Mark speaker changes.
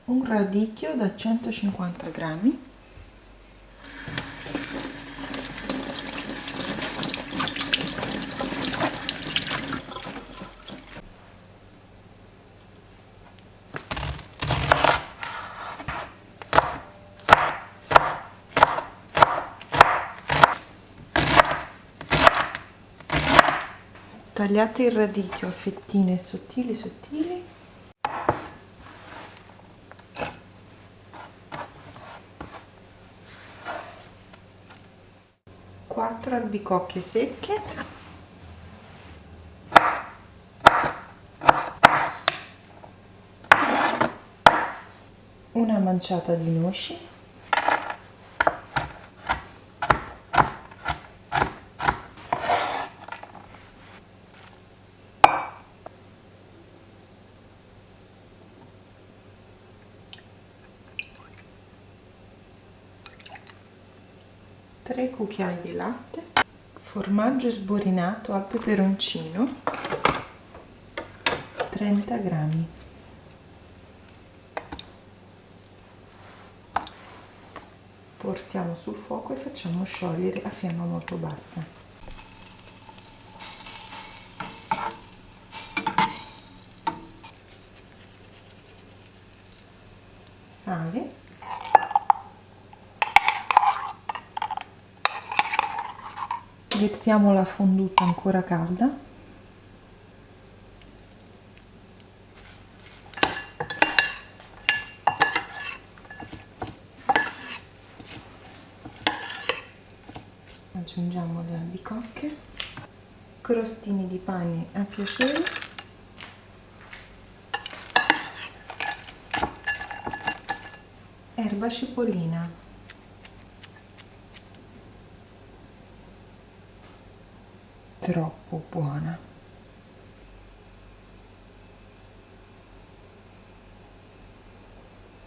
Speaker 1: un radicchio da 150 grammi, tagliate il radicchio a fettine sottili sottili, 4 albicocche secche, una manciata di noci, tre cucchiai di latte, formaggio sborinato al peperoncino, 30 grammi. Portiamo sul fuoco e facciamo sciogliere a fiamma molto bassa. Sale, versiamo la fonduta ancora calda, aggiungiamo le albicocche, crostini di pane a piacere, erba cipollina, troppo buona.